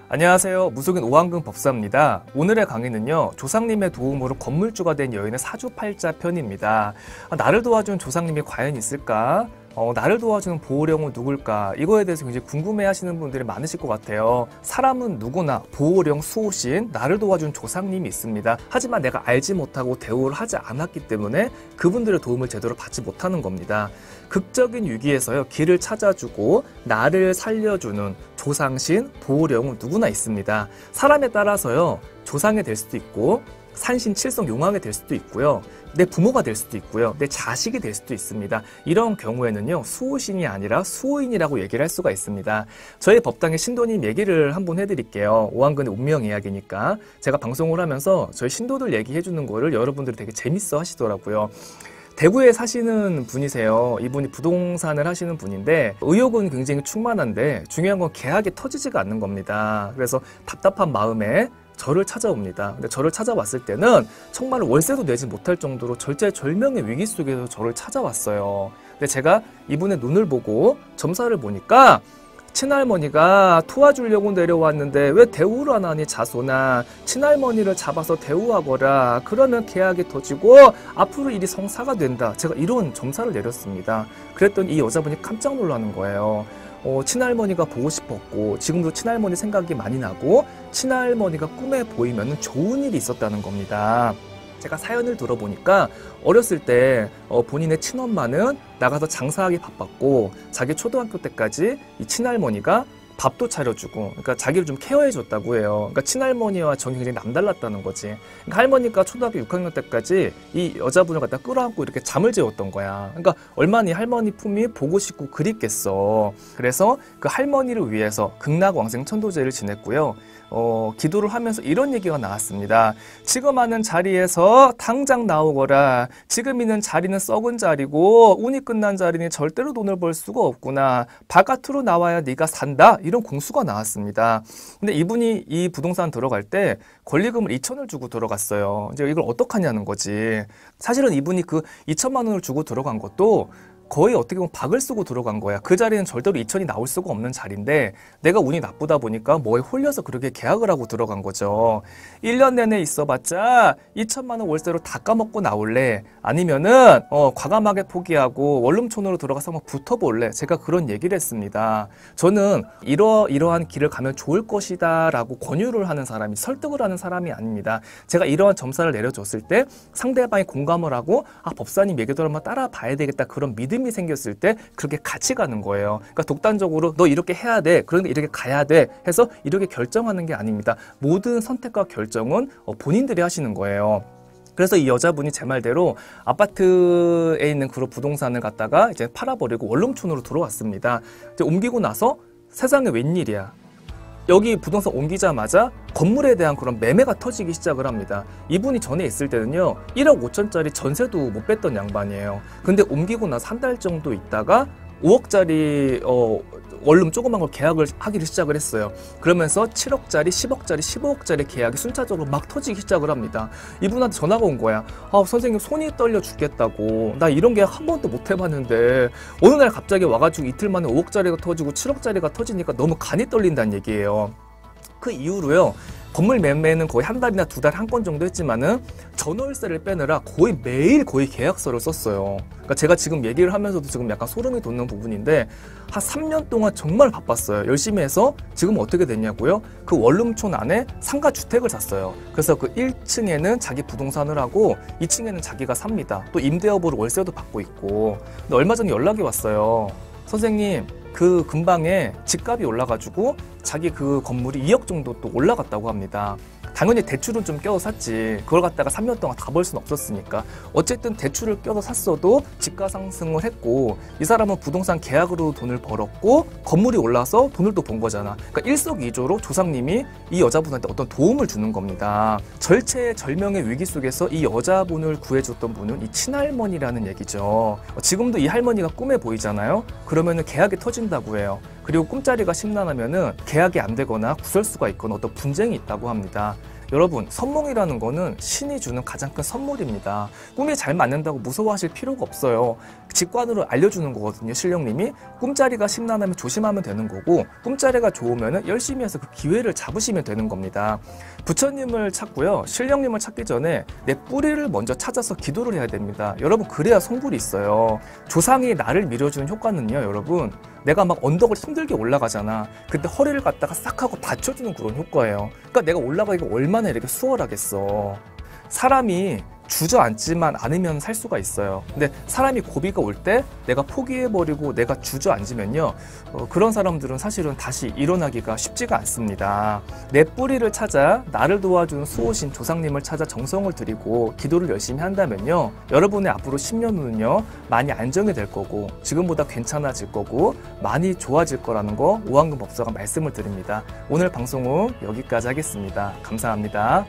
안녕하세요. 무속인 오한근 법사입니다. 오늘의 강의는요, 조상님의 도움으로 건물주가 된 여인의 사주팔자 편입니다. 나를 도와준 조상님이 과연 있을까? 나를 도와주는 보호령은 누굴까? 이거에 대해서 굉장히 궁금해하시는 분들이 많으실 것 같아요. 사람은 누구나 보호령, 수호신, 나를 도와준 조상님이 있습니다. 하지만 내가 알지 못하고 대우를 하지 않았기 때문에 그분들의 도움을 제대로 받지 못하는 겁니다. 극적인 위기에서요, 길을 찾아주고 나를 살려주는 조상신, 보호령은 누구나 있습니다. 사람에 따라서요, 조상이 될 수도 있고 산신, 칠성, 용왕이 될 수도 있고요, 내 부모가 될 수도 있고요, 내 자식이 될 수도 있습니다. 이런 경우에는요, 수호신이 아니라 수호인이라고 얘기를 할 수가 있습니다. 저희 법당의 신도님 얘기를 한번 해드릴게요. 오한근의 운명 이야기니까. 제가 방송을 하면서 저희 신도들 얘기해 주는 거를 여러분들이 되게 재밌어 하시더라고요. 대구에 사시는 분이세요. 이분이 부동산을 하시는 분인데 의욕은 굉장히 충만한데 중요한 건 계약이 터지지가 않는 겁니다. 그래서 답답한 마음에 저를 찾아옵니다. 근데 저를 찾아왔을 때는 정말 월세도 내지 못할 정도로 절제절명의 위기 속에서 저를 찾아왔어요. 근데 제가 이분의 눈을 보고 점사를 보니까 친할머니가 도와주려고 내려왔는데 왜 대우를 안 하니 자손아, 친할머니를 잡아서 대우하거라. 그러면 계약이 터지고 앞으로 일이 성사가 된다. 제가 이런 점사를 내렸습니다. 그랬더니 이 여자분이 깜짝 놀라는 거예요. 친할머니가 보고 싶었고 지금도 친할머니 생각이 많이 나고 친할머니가 꿈에 보이면 좋은 일이 있었다는 겁니다. 제가 사연을 들어보니까 어렸을 때 본인의 친엄마는 나가서 장사하기 바빴고 자기 초등학교 때까지 이 친할머니가 밥도 차려주고, 그러니까 자기를 좀 케어해줬다고 해요. 그러니까 친할머니와 정이 굉장히 남달랐다는 거지. 그러니까 할머니가 초등학교 6학년 때까지 이 여자분을 갖다 끌어안고 이렇게 잠을 재웠던 거야. 그러니까 얼마나 이 할머니 품이 보고 싶고 그립겠어. 그래서 그 할머니를 위해서 극락왕생 천도제를 지냈고요. 기도를 하면서 이런 얘기가 나왔습니다. 지금 하는 자리에서 당장 나오거라. 지금 있는 자리는 썩은 자리고 운이 끝난 자리니 절대로 돈을 벌 수가 없구나. 바깥으로 나와야 네가 산다. 이런 공수가 나왔습니다. 근데 이분이 이 부동산 들어갈 때 권리금을 2천을 주고 들어갔어요. 이제 이걸 어떡하냐는 거지. 사실은 이분이 그 2천만 원을 주고 들어간 것도 거의 어떻게 보면 박을 쓰고 들어간 거야. 그 자리는 절대로 2천이 나올 수가 없는 자리인데 내가 운이 나쁘다 보니까 뭐에 홀려서 그렇게 계약을 하고 들어간 거죠. 1년 내내 있어봤자 2천만 원 월세로 다 까먹고 나올래? 아니면은 과감하게 포기하고 원룸촌으로 들어가서 한번 붙어볼래? 제가 그런 얘기를 했습니다. 저는 이러한 길을 가면 좋을 것이다 라고 권유를 하는 사람이, 설득을 하는 사람이 아닙니다. 제가 이러한 점사를 내려줬을 때 상대방이 공감을 하고 법사님 얘기대로 한번 따라봐야 되겠다, 그런 믿음이 생겼을 때 그렇게 같이 가는 거예요. 그러니까 독단적으로 너 이렇게 해야 돼, 그러니까 이렇게 가야 돼 해서 이렇게 결정하는 게 아닙니다. 모든 선택과 결정은 본인들이 하시는 거예요. 그래서 이 여자분이 제 말대로 아파트에 있는 그런 부동산을 갖다가 이제 팔아버리고 원룸촌으로 들어왔습니다. 이제 옮기고 나서 세상에 웬일이야. 여기 부동산 옮기자마자 건물에 대한 그런 매매가 터지기 시작을 합니다. 이분이 전에 있을 때는요, 1억 5천짜리 전세도 못 뺐던 양반이에요. 근데 옮기고 나서 한 달 정도 있다가 5억짜리 원룸 조그만 걸 계약을 하기를 시작을 했어요. 그러면서 7억짜리, 10억짜리, 15억짜리 계약이 순차적으로 막 터지기 시작을 합니다. 이분한테 전화가 온 거야. 선생님 손이 떨려 죽겠다고. 나 이런 계약 한 번도 못 해봤는데 어느 날 갑자기 와가지고 이틀 만에 5억짜리가 터지고 7억짜리가 터지니까 너무 간이 떨린다는 얘기예요. 그 이후로요, 건물 매매는 거의 한 달이나 두 달에 한 건 정도 했지만은 전월세를 빼느라 거의 매일 거의 계약서를 썼어요. 그러니까 제가 지금 얘기를 하면서도 지금 약간 소름이 돋는 부분인데 한 3년 동안 정말 바빴어요. 열심히 해서 지금 어떻게 됐냐고요? 그 원룸촌 안에 상가 주택을 샀어요. 그래서 그 1층에는 자기 부동산을 하고 2층에는 자기가 삽니다. 또 임대업으로 월세도 받고 있고. 근데 얼마 전에 연락이 왔어요. 선생님, 그 근방에 집값이 올라가지고 자기 그 건물이 2억 정도 또 올라갔다고 합니다. 당연히 대출은 좀 껴서 샀지. 그걸 갖다가 3년 동안 다 벌 수는 없었으니까. 어쨌든 대출을 껴서 샀어도 집가 상승을 했고, 이 사람은 부동산 계약으로 돈을 벌었고 건물이 올라서 돈을 또 번 거잖아. 그러니까 일석이조로 조상님이 이 여자분한테 어떤 도움을 주는 겁니다. 절체절명의 위기 속에서 이 여자분을 구해줬던 분은 이 친할머니라는 얘기죠. 지금도 이 할머니가 꿈에 보이잖아요. 그러면은 계약이 터진다고 해요. 그리고 꿈자리가 심란하면은 계약이 안 되거나 구설수가 있거나 어떤 분쟁이 있다고 합니다. 여러분, 선몽이라는 거는 신이 주는 가장 큰 선물입니다. 꿈이 잘 맞는다고 무서워하실 필요가 없어요. 직관으로 알려주는 거거든요. 신령님이 꿈자리가 심란하면 조심하면 되는 거고, 꿈자리가 좋으면 열심히 해서 그 기회를 잡으시면 되는 겁니다. 부처님을 찾고요, 신령님을 찾기 전에 내 뿌리를 먼저 찾아서 기도를 해야 됩니다. 여러분, 그래야 성불이 있어요. 조상이 나를 밀어주는 효과는요, 여러분, 내가 막 언덕을 힘들게 올라가잖아. 그때 허리를 갖다가 싹 하고 받쳐주는 그런 효과예요. 그러니까 내가 올라가기가 얼마나 이렇게 수월하겠어. 사람이 주저앉지만 않으면 살 수가 있어요. 근데 사람이 고비가 올 때 내가 포기해버리고 내가 주저앉으면요, 그런 사람들은 사실은 다시 일어나기가 쉽지가 않습니다. 내 뿌리를 찾아 나를 도와주는 수호신 조상님을 찾아 정성을 들이고 기도를 열심히 한다면요, 여러분의 앞으로 10년 후는요 많이 안정이 될 거고 지금보다 괜찮아질 거고 많이 좋아질 거라는 거 오한근 법사가 말씀을 드립니다. 오늘 방송은 여기까지 하겠습니다. 감사합니다.